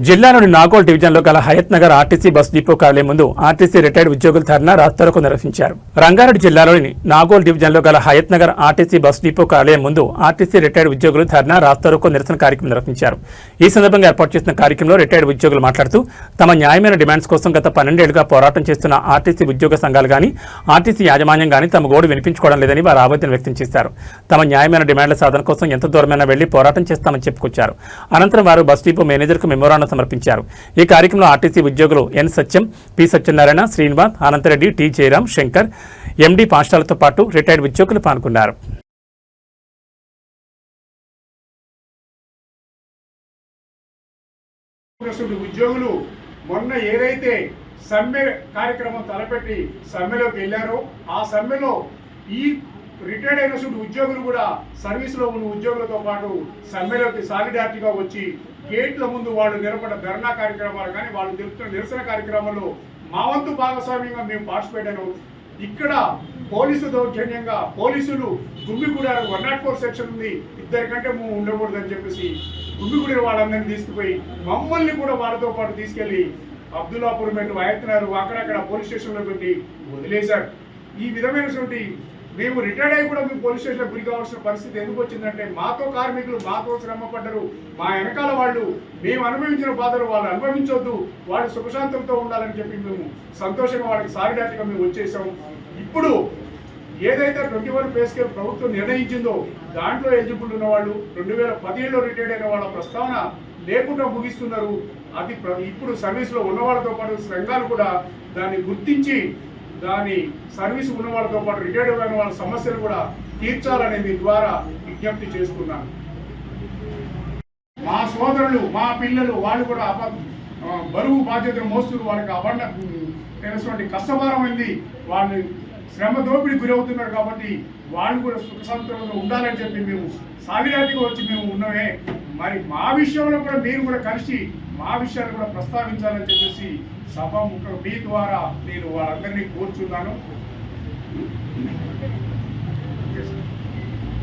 జిల్లాలోని నాగోల్ డివిజన్లో గల Hayath Nagar RTC bus depot కార్యాలయం ముందు ఆర్టీసీ రిటైర్డ్ ఉద్యోగులు ధర్నా రాస్తారోకో నిర్వహించారు. రంగారెడ్డి జిల్లాలోని నాగోల్ డివిజన్లో గల Hayath Nagar RTC bus depot కార్యాలయం ముందు ఆర్టీసీ రిటైర్డ్ ఉద్యోగులు ధర్నా రాస్తారోకో నిరసన కార్యక్రమం నిర్వహించారు. ఈ సందర్భంగా ఏర్పాటు చేసిన కార్యక్రమంలో రిటైర్డ్ ఉద్యోగులు మాట్లాడుతూ తమ న్యాయమైన డిమాండ్స్ కోసం గత 12 ఏళ్లుగా పోరాటం చేస్తున్న ఆర్టీసీ ఉద్యోగ సంఘాలు గానీ ఆర్టీసీ యాజమాన్యం గానీ తమ గోడు వినిపించుకోవడం లేదని వారు ఆవేదన వ్యక్తం చేశారు. తమ న్యాయమైన డిమాండ్ల సాధన కోసం ఎంత దూరమైనా వెళ్లి పోరాటం చేస్తామని చెప్పుకొచ్చారు. అనంతరం వారు బస్ డిపో మేనేజర్కు మెమోరాండం సమర్పించారు. ఈ కార్యక్రమంలో ఆర్టీసీ ఉద్యోగులు ఎన్ సత్యం, పి సత్యనారాయణ, శ్రీనివాస్, అనంతరెడ్డి, టి జయరాం, శంకర్, ఎండి పాస్టాలతో పాటు రిటైర్డ్ ఉద్యోగులు పాల్గొన్నారు. ఉద్యోగులు మొన్న ఏదైతే సమ్మె కార్యక్రమం తలపెట్టి సమ్మెలోకి వెళ్ళారో ఆ సమ్మెలో ఈ రిటైర్డ్ అయిన ఉద్యోగులు కూడా సర్వీసులో ఉన్న ఉద్యోగులతో పాటు సమ్మెలోకి సాలిడారిటీగా వచ్చి గేట్ల ముందు వాళ్ళు నిలబడ్డ ధర్నా కార్యక్రమాలు కానీ వాళ్ళు తెలుపుతున్న నిరసన కార్యక్రమంలో మా వంతు భాగస్వామ్యంగా మేము పార్టిసిపేట్ అయినాం. ఇక్కడ పోలీసు దౌర్జన్యంగా పోలీసులు గుమ్మిగూడ 104 సెక్షన్ ఉంది, 2 కంటే ఉండకూడదని చెప్పేసి గుమ్మిగూడ వాళ్ళందరినీ తీసుకుపోయి మమ్మల్ని కూడా వాళ్ళతో పాటు తీసుకెళ్లి అబ్దుల్లాపూర్ మెట్టు వాయత్తున్నారు, అక్కడక్కడ పోలీస్ స్టేషన్లో పెట్టి వదిలేశారు. ఈ విధమైనటువంటి మేము రిటైర్డ్ అయ్యి కూడా మేము పోలీస్ స్టేషన్లో గురి కావాల్సిన పరిస్థితి ఎందుకు వచ్చిందంటే మాతో కార్మికులు మాతో శ్రమ పడ్డరు, మా వెనకాల వాళ్ళు మేము అనుభవించిన బాధలు వాళ్ళు అనుభవించొద్దు, వాళ్ళు సుఖశాంతంతో ఉండాలని చెప్పి మేము సంతోషంగా వాళ్ళకి సాలిడారిటీగా మేము వచ్చేసాం. ఇప్పుడు ఏదైతే 21 పే స్కేల్ ప్రభుత్వం నిర్ణయించిందో దాంట్లో ఎలిజిబుల్ ఉన్న వాళ్ళు 2017లో రిటైర్డ్ అయిన వాళ్ళ ప్రస్తావన లేకుండా ముగిస్తున్నారు. అది ఇప్పుడు సర్వీస్లో ఉన్న వాళ్ళతో పాటు సంఘాలు కూడా దాన్ని గుర్తించి దాని సర్వీస్ ఉన్న వాళ్ళతో పాటు రిటైర్డ్ అయిన వాళ్ళ సమస్యలు కూడా తీర్చాలని మీ ద్వారా విజ్ఞప్తి చేస్తున్నాను. మా సోదరులు మా పిల్లలు వాళ్ళు కూడా బరువు బాధ్యతలు మోస్తున్నారు, వాళ్ళకి అటువంటి కష్టభారం అయింది, వాళ్ళు శ్రమ దోపిడీ గురవుతున్నారు. కాబట్టి వాళ్ళు కూడా సుఖ సంతోషంగా ఉండాలని చెప్పి మేము సాలిడారిటీగా వచ్చి మేము ఉన్నవే, మరి మా విషయంలో కూడా మీరు కూడా కలిసి మా విషయాన్ని కూడా ప్రస్తావించాలని చెప్పేసి సభాముఖం మీ ద్వారా నేను వాళ్ళందరినీ కోరుచున్నాను.